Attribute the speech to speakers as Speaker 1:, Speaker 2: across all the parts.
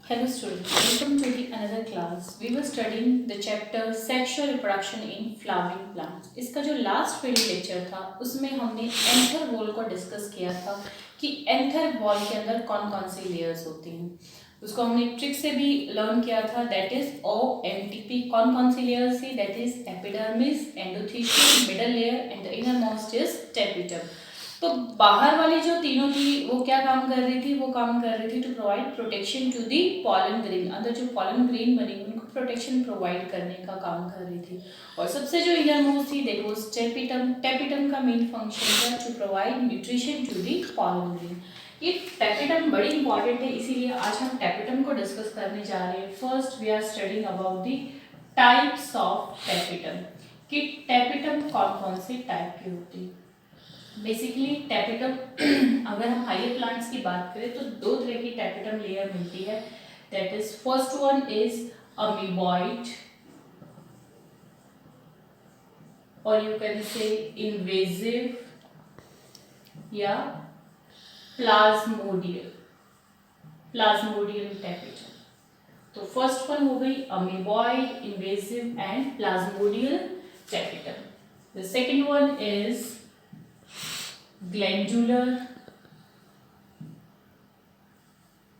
Speaker 1: Hello students, welcome to the another class. We were studying the chapter sexual reproduction in flowering plants. इसका जो last field lecture था उसमें हमने anther wall को discuss किया था कि एंथर वॉल के अंदर कौन कौन सी लेयर्स होती हैं। उसको हमने ट्रिक से भी लर्न किया था, दैट इज OMTP। कौन कौन सी लेयर्स थी? That is epidermis, endothelium, middle layer and the inner most is tapetum. तो बाहर वाली जो तीनों थी वो क्या काम कर रही थी? वो काम कर रही थी to provide protection to the pollen grain. अंदर जो पॉलन ग्रेन बनी उनको प्रोटेक्शन प्रोवाइड करने का काम कर रही थी। और सबसे जो इनर मोस्ट थी दैट वाज टेपिटम। टेपिटम का मेन फंक्शन था to provide nutrition to the pollen grain. ये टेपिटम बड़ी इंपॉर्टेंट है, इसीलिए आज हम टेपिटम को डिस्कस करने जा रहे हैं। First we are studying about the types of tapetum, कि टेपिटम कौन कौन से टाइप की होती है। बेसिकली टेपिटम अगर हम हायर प्लांट्स की बात करें तो दो तरह की टेपिटम लेयर मिलती है। That is first one is amoeboid और यू कैन से इन्वेजिव या प्लाज्मोडियल टेपिटम। तो फर्स्ट वन हो गई amoeboid, invasive and plasmodial tapetum. The second one is glandular,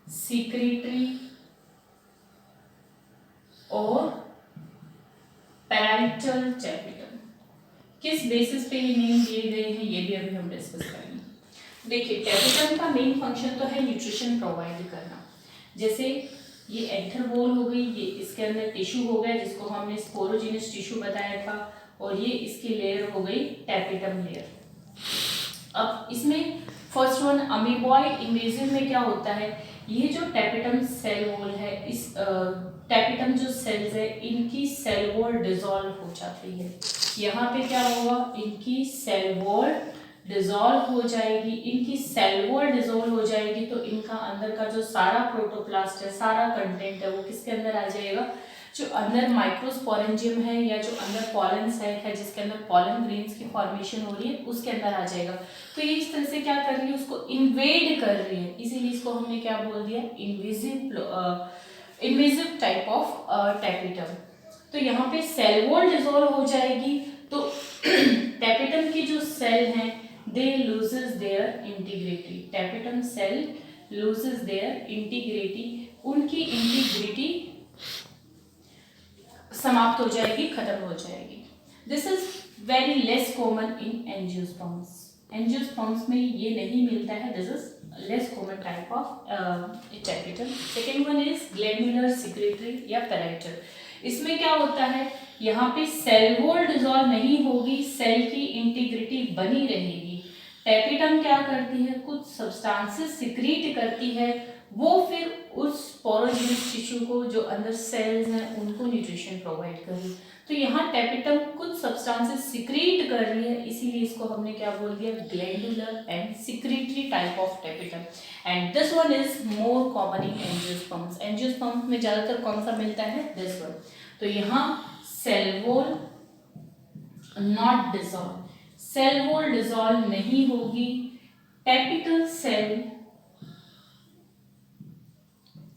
Speaker 1: secretory और parietal tapetum। किस बेसिस पे ये नेम दिए गए हैं ये भी अभी हम डिस्कस करेंगे। देखिए टेपिटम का मेन फंक्शन तो है न्यूट्रिशन प्रोवाइड करना। जैसे ये एंथर वॉल हो गई, ये इसके अंदर टिश्यू हो गया जिसको हमने स्पोरोजिनस टिश्यू बताया था, और ये इसकी लेयर हो गई टेपिटम लेयर। अब इसमें फर्स्ट वन अमीबॉइड इन्वेजिव में क्या होता है, ये जो टेपिटम सेल वॉल है, इस टेपिटम जो सेल्स है इनकी सेल वॉल डिसॉल्व हो जाती है। यहाँ पे क्या होगा, इनकी सेल वॉल डिसॉल्व हो जाएगी। इनकी सेल वॉल डिसॉल्व हो जाएगी तो इनका अंदर का जो सारा प्रोटोप्लास्ट है, सारा कंटेंट है, वो किसके अंदर आ जाएगा? जो अंदर माइक्रोस्पोरेंजियम है या जो अंदर पॉलन सैक है जिसके अंदर पॉलन ग्रेन्स की फॉर्मेशन हो रही है उसके अंदर आ जाएगा। तो ये इस तरह से क्या कर रही है, उसको इन्वेड कर रही है, इसीलिए इसको हमने क्या बोल दिया, इन्वेजिव टाइप ऑफ टेपिटम। तो यहाँ पे सेल वॉल डिसॉल्व हो जाएगी तो टेपिटम की जो सेल हैं they loses their integrity. Tapetum cell loses their integrity, उनकी इंटीग्रिटी समाप्त हो जाएगी, खत्म हो जाएगी। This is very less common in angiosperms. Angiosperms में ये नहीं मिलता है। This is less common type of tapetum. Second one is glandular, secretory या पैराइटल। इसमें क्या होता है, यहाँ पे सेल वॉल डिसॉल्व नहीं होगी, सेल की इंटीग्रिटी बनी रहेगी। टेपिटम क्या करती है, कुछ सब्सटेंसेस सिक्रीट करती है, वो फिर उस पोरोजिनस टिश्यू को जो अंदर सेल्स हैं उनको न्यूट्रिशन प्रोवाइड कर रही है। तो यहाँ टेपिटम कुछ सब्सटेंसेस सिक्रीट कर रही है, इसीलिए इसको हमने क्या बोल दिया, glandular and secretory type of tapetum. And this one is more common in angiosperms. Angiosperms में ज्यादातर कौन सा मिलता है, दिस वन। तो यहाँ cell wall not dissolve, cell wall dissolve नहीं होगी। Typical cell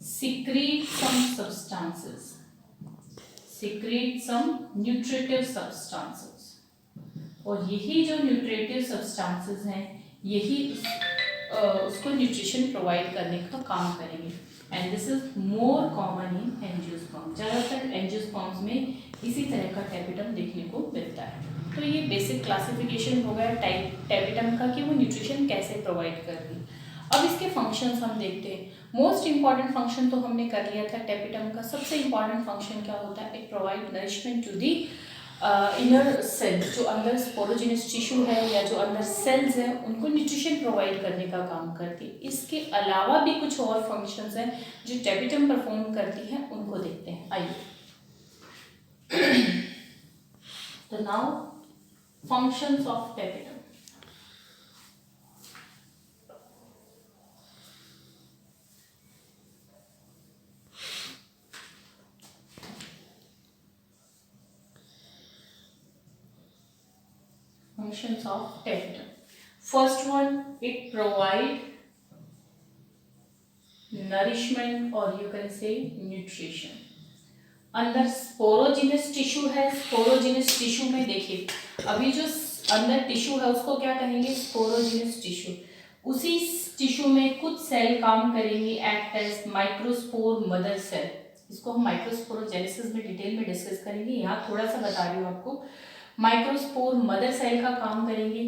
Speaker 1: secrete some nutritive substances, और यही जो न्यूट्रिटिव सब्सटेंसेस हैं यही उसको न्यूट्रिशन प्रोवाइड करने का काम करेंगे। And this is more common in angiosperm. ज़्यादातर एंजियोस्पर्म्स में इसी तरह का टेपिटम देखने को मिलता है। तो ये बेसिक क्लासिफिकेशन हो गया टेपिटम का कि वो न्यूट्रिशन कैसे प्रोवाइड कर रही है। अब इसके फंक्शंस हम देखते हैं। मोस्ट इंपॉर्टेंट फंक्शन तो हमने कर लिया था टेपिटम का। सबसे इंपॉर्टेंट फंक्शन क्या होता है, it provide nourishment to the inner cell. जो अंदर स्पोरोजिनस टिश्यू है या जो अंदर सेल्स हैं उनको न्यूट्रिशन प्रोवाइड करने का काम करती है। इसके अलावा भी कुछ और फंक्शंस हैं जो टेपिटम परफॉर्म करती है, उनको देखते हैं। आइए तो now functions of tapetum. Functions of tapetum. First one, it provide nourishment और यू कैन से न्यूट्रिशन। अंदर स्पोरोजिनस टिश्यू है, स्पोरोजिनस टिश्यू में देखिए अभी जो अंदर टिश्यू है उसको क्या कहेंगे, स्पोरोजिनस टिश्यू। उसी टिश्यू में कुछ सेल काम करेंगे act as microspore mother cell. इसको हम माइक्रोस्पोरोजेनेसिस में डिटेल में डिस्कस करेंगे, यहाँ थोड़ा सा बता रही हूँ आपको। माइक्रोस्पोर मदर सेल का काम करेंगे,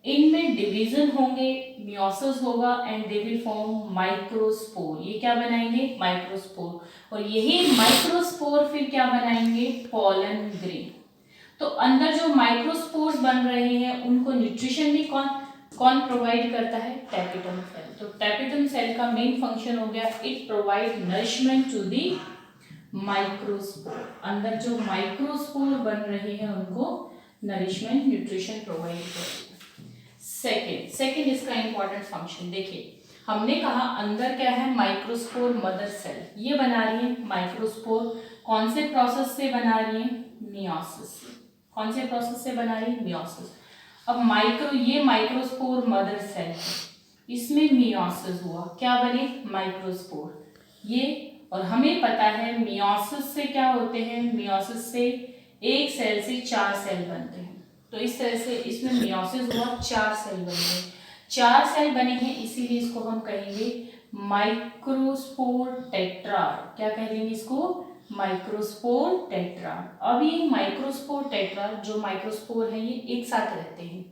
Speaker 1: इनमें डिवीजन होंगे, मियोसिस होगा and they will form microspore. ये क्या बनाएंगे, माइक्रोस्पोर। और यही माइक्रोस्पोर फिर क्या बनाएंगे, पॉलन ग्रेन। तो अंदर जो माइक्रोस्पोर्स बन रहे हैं उनको न्यूट्रिशन भी कौन प्रोवाइड करता है, टैपिटम सेल। तो टैपिटम सेल का मेन फंक्शन हो गया, it provide nourishment to the microspore. अंदर जो माइक्रोस्पोर बन रहे हैं उनको नरिशमेंट न्यूट्रिशन प्रोवाइड करेगा। सेकेंड इसका इंपॉर्टेंट फंक्शन देखिए, हमने कहा अंदर क्या है, माइक्रोस्पोर मदर सेल ये बना रही है माइक्रोस्पोर। कौन से प्रोसेस से बना रही है, मियोसिस से। कौन से प्रोसेस से बना रही है, मियोसिस। अब ये माइक्रोस्पोर मदर सेल है, इसमें मियोसिस हुआ, क्या बने, माइक्रोस्पोर ये। और हमें पता है मियोसिस से क्या होते हैं, मियोसिस से एक सेल से 4 सेल बनते हैं। तो इस तरह से इसमें मियोसिस हुआ, 4 सेल बन गए। 4 सेल बने हैं, इसीलिए इसको हम कहेंगे माइक्रोस्पोर टेट्राड। क्या कहेंगे इसको, माइक्रोस्पोर टेट्राड। अब ये माइक्रोस्पोर टेट्राड जो माइक्रोस्पोर है ये एक साथ रहते हैं।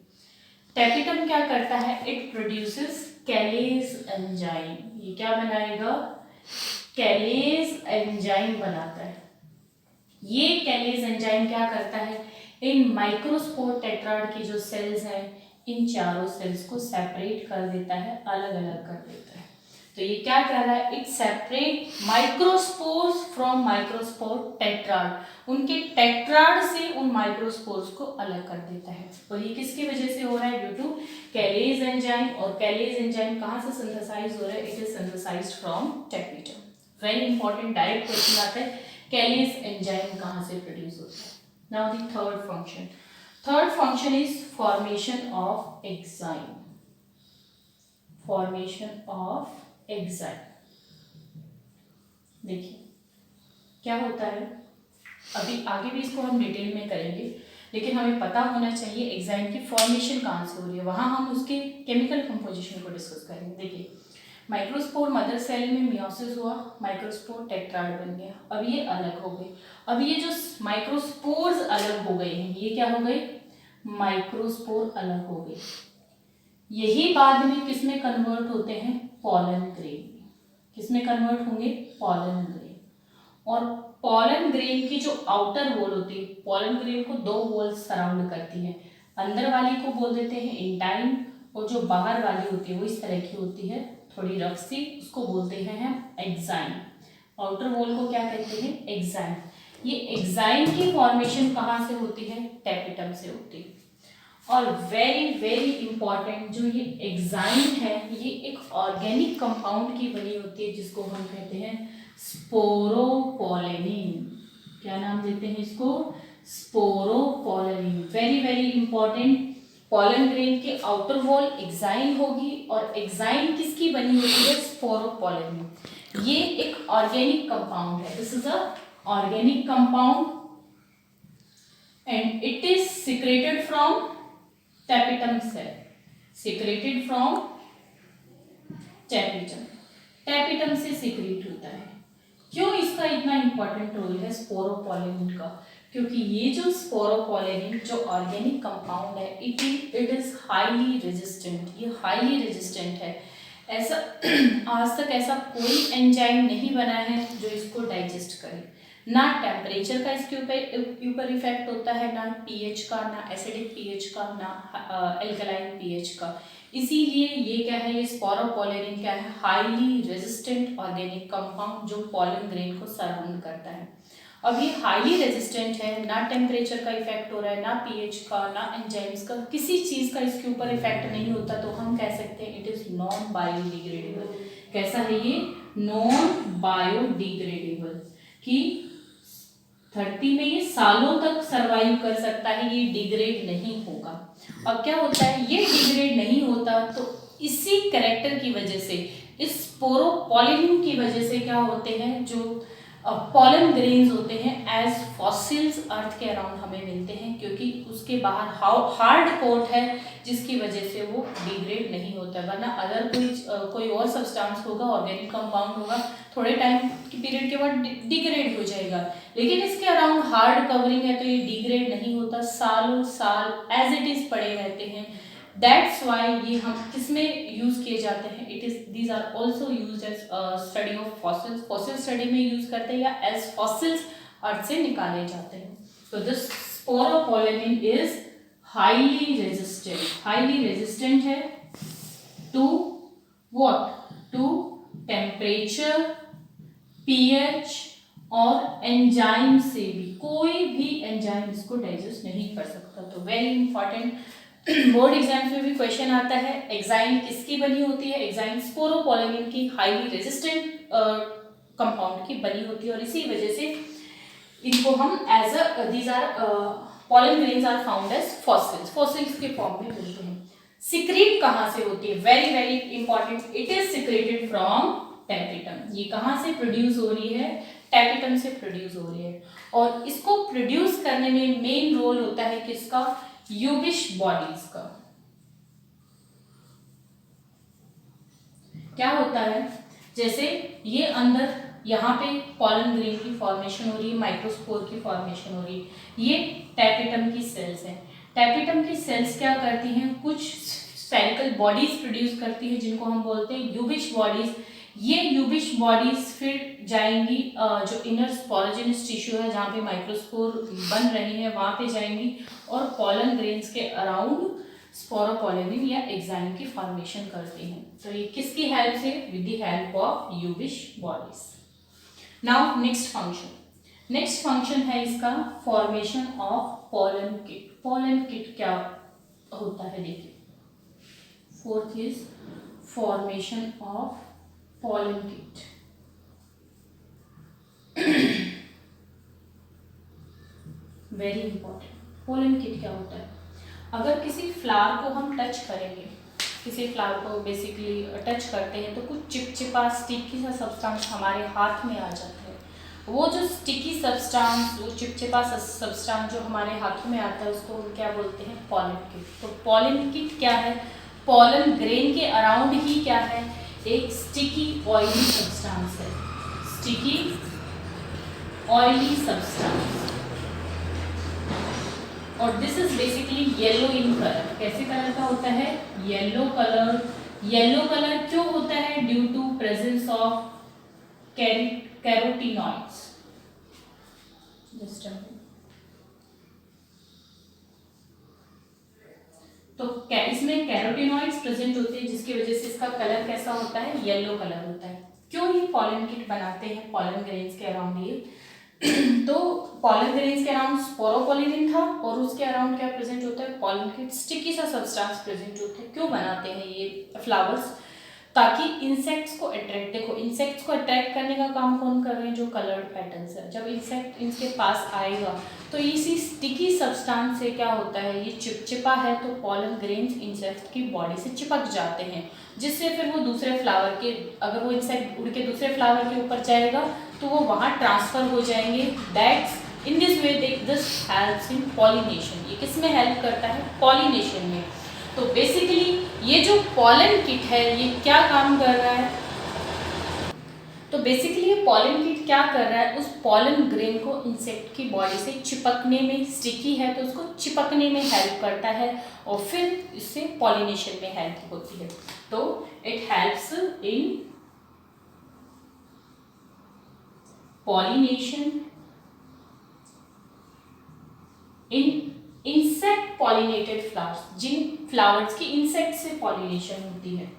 Speaker 1: टैपिटम क्या करता है, इट प्रोड्यूसेस कैलेज एंजाइम। ये क्या बनाएगा, कैलेज एंजाइम बनाता है। ये कैलेज एंजाइम क्या करता है, इन माइक्रोस्पोर टेट्राड की जो सेल्स हैं इन चारों सेल्स को सेपरेट कर देता है, अलग अलग कर देता है। तो ये क्या कर रहा है, it separate microspores from microspore tetrad. उनके टेट्राड से उन माइक्रोस्पोर्स को अलग कर देता है। और ये किसकी वजह से हो रहा है, ड्यू टू कैलेज एंजाइम। और कैलेज एंजाइम कहाँ से सिंथेसाइज हो रहा है, it is synthesized from tapetum. Very important direct question आता है, कैलेज एंजाइम कहाँ से प्रोड्यूस होता है। Now the third function is formation of enzyme. Formation of enzyme देखिए क्या होता है, अभी आगे भी इसको हम डिटेल में करेंगे, लेकिन हमें पता होना चाहिए एंजाइम की फॉर्मेशन कहाँ से हो रही है, वहाँ हम उसके केमिकल कंपोजिशन को डिस्कस करेंगे। देखिए माइक्रोस्पोर मदर सेल में मियोसिस हुआ, माइक्रोस्पोर टेट्राड बन गया, अब ये अलग हो गए। अब ये जो माइक्रोस्पोर्स अलग हो गए हैं, ये क्या हो गए, माइक्रोस्पोर अलग हो गए। यही बाद में किस में कन्वर्ट होते हैं, पॉलन ग्रेन में। किस में कन्वर्ट होंगे, पॉलन ग्रेन। और पॉलन ग्रेन की जो आउटर वॉल होती है, पॉलन ग्रेन को 2 वॉल्स सराउंड करती है। अंदर वाली को बोल देते हैं इंटाइन, और जो बाहर वाली होती है वो इस तरह की होती है, थोड़ी रफ सी, उसको बोलते हैं हम एक्साइन। आउटर वॉल को क्या कहते हैं, एक्साइन। ये एक्साइन की फॉर्मेशन कहाँ से होती है, टैपिटम से होती है। और वेरी वेरी इंपॉर्टेंट जो ये एक्साइन है, ये एक ऑर्गेनिक कंपाउंड की बनी होती है जिसको हम कहते हैं स्पोरोपोलेनिन। क्या नाम देते हैं इसको, sporopollenin. Very very important. Pollen grain के आउटर वॉल एक्साइन होगी और एक्साइन किसकी बनी होती है, स्पोरोपोलेनिन। ये एक ऑर्गेनिक कंपाउंड है, this is a organic compound and it is secreted from tapetum cell, secreted from tapetum से secrete होता है। क्यों इसका इतना इंपॉर्टेंट रोल है स्पोरोपोलेनिन का, क्योंकि ये जो स्पोरोपोलेनिन जो ऑर्गेनिक कंपाउंड है इट इज हाईली रेजिस्टेंट। ये हाईली रेजिस्टेंट है। ऐसा आज तक ऐसा कोई एंजाइम नहीं बना है जो इसको डाइजेस्ट करे। ना टेम्परेचर का इसके ऊपर इफेक्ट होता है, ना पीएच का, ना एसिडिक पीएच का, ना एल्कलाइन पीएच का। इसीलिए ये क्या है, ये स्पोरोपोलेनिन क्या है, हाईली रेजिस्टेंट ऑर्गेनिक कंपाउंड जो पॉलन ग्रेन को सराउंड करता है। अब ये हाईली रेजिस्टेंट है, ना टेम्परेचर का इफेक्ट हो रहा है, ना पीएच का, ना एंजाइम्स का, किसी चीज़ का इसके ऊपर इफेक्ट नहीं होता, तो हम कह सकते हैं इट इज नॉन बायोडिग्रेडेबल। कैसा है ये, नॉन बायोडिग्रेडेबल, कि धरती में ये सालों तक सरवाइव कर सकता है, ये डिग्रेड नहीं होगा। अब क्या होता है, ये डिग्रेड नहीं होता तो इसी कैरेक्टर की वजह से इस स्पोरोपोलिन की वजह से क्या होते हैं, जो पॉलन ग्रेन्स होते हैं एज फॉसिल्स अर्थ के अराउंड हमें मिलते हैं, क्योंकि उसके बाहर हार्ड कोट है जिसकी वजह से वो डिग्रेड नहीं होता है। वरना अगर कोई और सब्सटेंस होगा, ऑर्गेनिक कंपाउंड होगा, थोड़े टाइम की पीरियड के बाद डिग्रेड हो जाएगा, लेकिन इसके अराउंड हार्ड कवरिंग है तो ये डिग्रेड नहीं होता, सालों साल एज इट इज पड़े रहते हैं। दैट्स वाई ये हम किसमें यूज किए जाते हैं, it is these are also use as study of fossils, fossil study में यूज करते हैं या एज फॉसिल्स अर्थ से निकाले जाते हैं। तो this sporopollenin is highly resistant है to what, to temperature, pH और एंजाइम से भी, कोई भी एंजाइम इसको डाइजेस्ट नहीं कर सकता। तो वेरी इंपॉर्टेंट, बोर्ड एग्जाम्स में भी क्वेश्चन आता है, एग्जाइम किसकी बनी होती है, एग्जाइम स्पोरोपोलिन की हाईली रेजिस्टेंट कंपाउंड की बनी होती है, और इसी वजह से इनको हम as a these are pollen grains are found as fossils के फॉर्म में मिलते हैं। सिक्रीट कहाँ से होती है, very very important, it is secreted from tapetum. ये कहाँ से प्रोड्यूस हो रही है, टैपिटम से प्रोड्यूस हो रही है, और इसको प्रोड्यूस करने में मेन रोल होता है किसका, यूबिश बॉडीज का। क्या होता है, जैसे ये अंदर यहाँ पे पॉलन ग्रेन की फॉर्मेशन हो रही है, माइक्रोस्पोर की फॉर्मेशन हो रही है, ये टैपिटम की सेल्स हैं। टैपिटम की सेल्स क्या करती हैं, कुछ स्फेरिकल बॉडीज प्रोड्यूस करती है जिनको हम बोलते हैं यूबिश बॉडीज। ये यूबिश बॉडीज फिर जाएंगी जो इनर स्पोरोजेनस टिश्यू है जहाँ पे माइक्रोस्पोर बन रहे हैं वहाँ पे जाएंगी, और पॉलन ग्रेन्स के अराउंड स्पोरोपोलिन या एग्जाइम की फॉर्मेशन करते हैं। तो ये किसकी हेल्प से, with the help of Ubisch bodies. Now next function है इसका formation of pollen kit. Pollen kit क्या होता है देखिए, fourth is formation of pollen kit. Very important, pollen kit क्या होता है, अगर किसी फ्लावर को हम टच करेंगे, किसी फ्लावर को बेसिकली टच करते हैं तो कुछ चिपचिपा स्टिकी सा सब्सटेंस हमारे हाथ में आ जाता है। वो जो स्टिकी सब्सटेंस, वो चिपचिपा सब्सटेंस जो हमारे हाथों में आता है उसको हम क्या बोलते हैं, पॉलन किट। तो पॉलन किट क्या है, पॉलन ग्रेन के अराउंड ही क्या है, एक स्टिकी ऑयली सब्सटेंस है, स्टिकी ऑयली सब्सटेंस, और this is basically yellow in colour. कैसे कलर का होता है, येलो कलर। येलो कलर क्यों होता है, due to presence of carotenoids. Just तो इसमें कैरोटीनॉइड्स प्रेजेंट होते हैं जिसकी वजह से इसका कलर कैसा होता है, येलो कलर होता है। क्यों ये पॉलन किट बनाते हैं पॉलन ग्रेन्स के अराउंड ये तो पॉलन ग्रेन्स के अराउंड स्पोरोपोलिन था, और उसके अराउंड क्या प्रेजेंट होता है, पॉलन किट, स्टिकी सा सब्सटेंस प्रेजेंट होता है। क्यों बनाते हैं ये फ्लावर्स, ताकि इंसेक्ट्स को अट्रैक्ट, देखो इंसेक्ट्स को अट्रैक्ट करने का काम कौन कर रहे हैं, जो कलर्ड पैटर्न्स है। जब इंसेक्ट इनके पास आएगा तो इसी स्टिकी सब्सटेंस से क्या होता है, ये चिपचिपा है तो पॉलन ग्रेन्स इंसेक्ट की बॉडी से चिपक जाते हैं, जिससे फिर वो दूसरे फ्लावर के, अगर वो इंसेक्ट उड़ के दूसरे फ्लावर के ऊपर जाएगा तो वो वहाँ ट्रांसफर हो जाएंगे। That's in this way this helps in pollination. ये किस में हेल्प करता है, पॉलिनेशन में। तो बेसिकली ये जो पॉलन किट है ये क्या काम कर रहा है, तो बेसिकली ये पॉलन किट क्या कर रहा है, उस पॉलन ग्रेन को इंसेक्ट की बॉडी से चिपकने में, स्टिकी है तो उसको चिपकने में हेल्प करता है, और फिर इससे पॉलिनेशन में हेल्प होती है। तो it helps in pollination in insect pollinated flowers, जिन फ्लावर्स की इंसेक्ट से पॉलिनेशन होती है,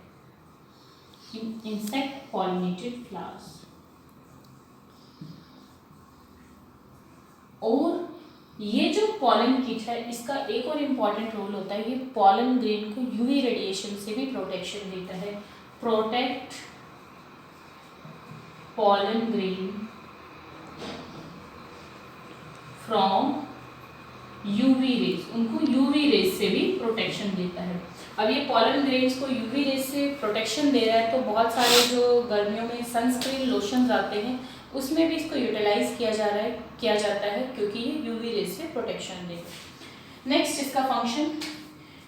Speaker 1: इंसेक्ट पॉलिनेटेड फ्लावर्स। और ये जो पॉलन किट है इसका एक और इम्पॉर्टेंट रोल होता है, ये पॉलन ग्रेन को यूवी रेडिएशन से भी प्रोटेक्शन देता है। Protect pollen grain from UV rays, उनको यूवी रेज से भी प्रोटेक्शन देता है। अब ये पॉलन ग्रेन्स को यूवी रेज से प्रोटेक्शन दे रहा है, तो बहुत सारे जो गर्मियों में सनस्क्रीन लोशंस आते हैं उसमें भी इसको यूटिलाइज किया जाता है क्योंकि ये यूवी रेज से प्रोटेक्शन दे। नेक्स्ट इसका फंक्शन,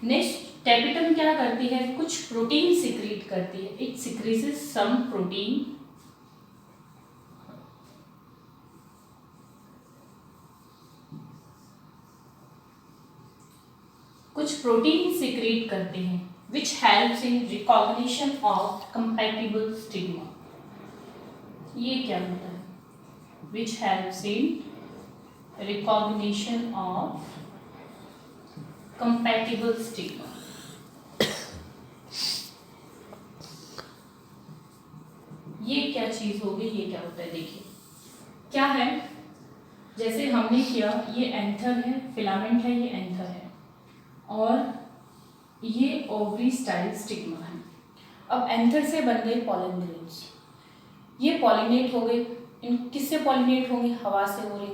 Speaker 1: नेक्स्ट टेपिटम क्या करती है, कुछ प्रोटीन सिक्रीट करती है। इट सिक्रीजेस सम प्रोटीन, कुछ प्रोटीन सिक्रीट करते हैं which helps in recognition of compatible stigma. ये क्या होता है, which helps in recognition of compatible stigma. ये क्या चीज होगी, ये क्या होता है, देखिए क्या है। जैसे हमने किया, ये एंथर है, फिलामेंट है, ये एंथर है और ये ओवरी स्टाइल स्टिग्मा है। अब एंथर से बन गए पॉलन ग्रेन्स, ये पॉलिनेट हो गए। इन किससे पॉलिनेट होंगे, हवा से हो रही,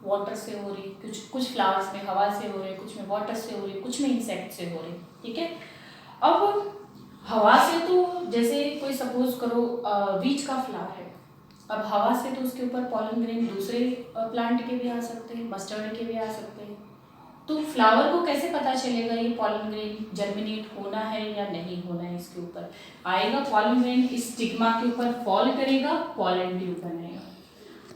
Speaker 1: वाटर से हो रही, कुछ फ्लावर्स में हवा से हो रहे, कुछ में वाटर से हो रही, कुछ में इंसेक्ट से हो रही, ठीक है। अब हवा से तो जैसे कोई सपोज करो बीच का फ्लावर है, अब हवा से तो उसके ऊपर पॉलन ग्रेन दूसरे प्लांट के भी आ सकते हैं, मस्टर्ड के भी आ सकते हैं। तो फ्लावर को कैसे पता चलेगा ये पॉलन ग्रेन जर्मिनेट होना है या नहीं होना है, इसके ऊपर आएगा पॉलन ग्रेन, इस स्टिग्मा के ऊपर फॉल करेगा, पॉलन ट्यूब बनेगा।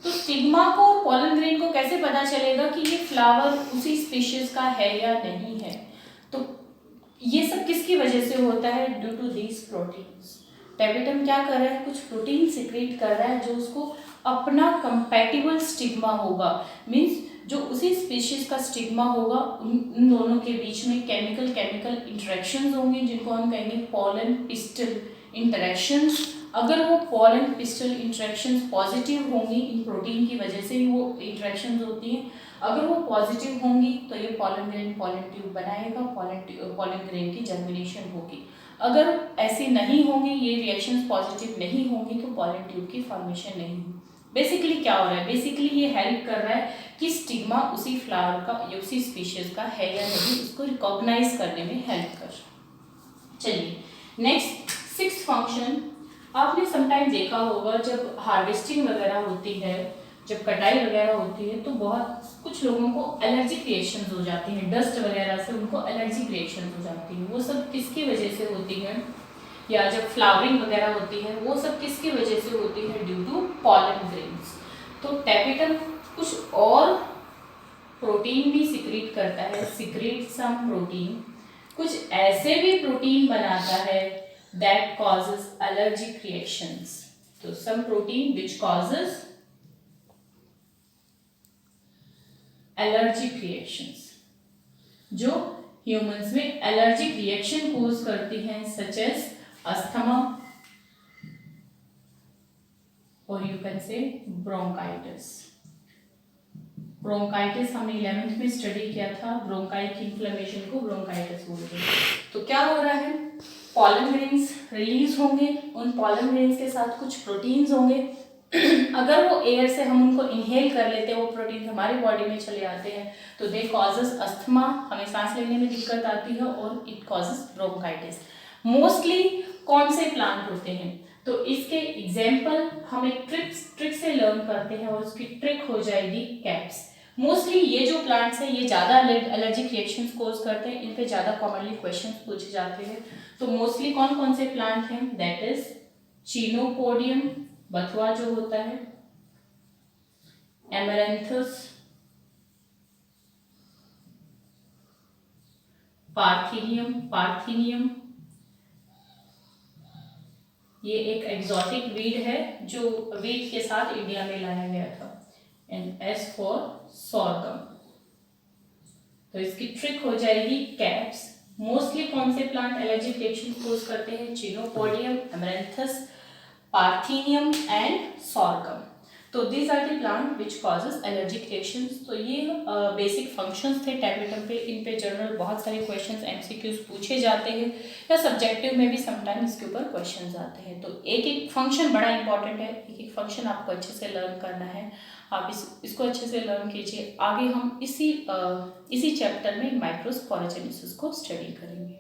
Speaker 1: तो स्टिग्मा को और पॉलन ग्रेन को कैसे पता चलेगा कि ये फ्लावर उसी स्पीशीज का है या नहीं है, तो ये सब किसकी वजह से होता है, due to these proteins. Tapetum क्या कर रहा है, कुछ प्रोटीन सिक्रीट कर रहा है जो उसको अपना कंपैटिबल स्टिग्मा होगा, मीन्स जो उसी स्पीशीज का स्टिग्मा होगा, उन दोनों के बीच में केमिकल इंटरेक्शंस होंगे जिनको हम कहेंगे पॉलन पिस्टल इंटरेक्शंस। अगर वो पॉलन पिस्टल इंटरेक्शंस पॉजिटिव होंगी, इन प्रोटीन की वजह से ही वो इंटरेक्शंस होती हैं, अगर वो पॉजिटिव होंगी तो ये पॉलन ग्रेन पॉलन ट्यूब बनाएगा, पॉलन ग्रेन की जर्मिनेशन होगी। अगर ऐसी नहीं होंगी, ये रिएक्शंस पॉजिटिव नहीं होंगी, तो पॉलन ट्यूब की फॉर्मेशन नहीं होगी। बेसिकली क्या हो रहा है, बेसिकली ये हेल्प कर रहा है कि स्टिग्मा उसी फ्लावर का या उसी स्पीशीज का है या नहीं, उसको रिकॉग्नाइज करने में हेल्प कर। चलिए नेक्स्ट सिक्स्थ फंक्शन, आपने समटाइम देखा होगा जब हार्वेस्टिंग वगैरह होती है, जब कटाई वगैरह होती है, तो बहुत कुछ लोगों को एलर्जिक रिएक्शंस हो जाती हैं, डस्ट वगैरह से उनको एलर्जिक रिएक्शंस हो जाती है। वो सब किसकी वजह से होती है, या जब फ्लावरिंग वगैरह होती है वो सब किसकी वजह से होती है, ड्यू टू पॉलन ग्रेन्स। तो टेपिटम कुछ और प्रोटीन भी सिक्रीट करता है, सिक्रीट सम प्रोटीन, कुछ ऐसे भी प्रोटीन बनाता है दैट कॉजेस एलर्जिक रिएक्शंस। तो some protein which causes allergic reactions, जो ह्यूमंस में एलर्जिक रिएक्शन कोज करती हैं, सच एज अस्थमा और you can say bronchitis. Bronchitis हमने 11th में स्टडी किया था, ब्रोंकाई की इन्फ्लेमेशन को ब्रोंकाइटिस बोलते हैं। तो क्या हो रहा है, पॉलन ग्रेन्स रिलीज होंगे, उन पॉलन ग्रेन्स के साथ कुछ प्रोटीन्स होंगे। अगर वो एयर से हम उनको इनहेल कर लेते हैं, वो प्रोटीन हमारी बॉडी में चले आते हैं, तो दे कॉजेस अस्थमा, हमें सांस लेने में दिक्कत आती है, और इट कॉजेस ब्रोंकाइटिस। मोस्टली कौन से प्लांट होते हैं, तो इसके एग्जाम्पल हम एक ट्रिक से लर्न करते हैं, और उसकी ट्रिक हो जाएगी कैप्स। मोस्टली ये जो प्लांट्स हैं ये ज़्यादा एलर्जिक रिएक्शंस कोज करते हैं, इन पे ज़्यादा कॉमनली क्वेश्चंस पूछे जाते हैं। तो मोस्टली कौन कौन से प्लांट हैं, दैट इज चिनोपोडियम, बथुआ जो होता है, एमरैंथस, पार्थिनियम, ये एक एक्सोटिक वीड है जो वीट के साथ इंडिया में लाया गया था। And S for sorghum. तो इसकी ट्रिक हो जाएगी कैप्स। मोस्टली कौन से प्लांट एलर्जिक रिएक्शन कोज करते हैं, Chenopodium, Amaranthus, Parthenium and Sorghum. तो these are the plant which causes allergic reactions. तो ये बेसिक फंक्शंस थे टेपिटम पे। इन पे जनरल बहुत सारे क्वेश्चंस एमसीक्यूज पूछे जाते हैं, या सब्जेक्टिव में भी समटाइम इसके ऊपर क्वेश्चंस आते हैं। तो एक एक फंक्शन बड़ा इंपॉर्टेंट है, एक एक फंक्शन आपको अच्छे से लर्न करना है। आप इसको अच्छे से लर्न कीजिए। आगे हम इसी चैप्टर में माइक्रोस्पोरोजेनेसिस को स्टडी करेंगे।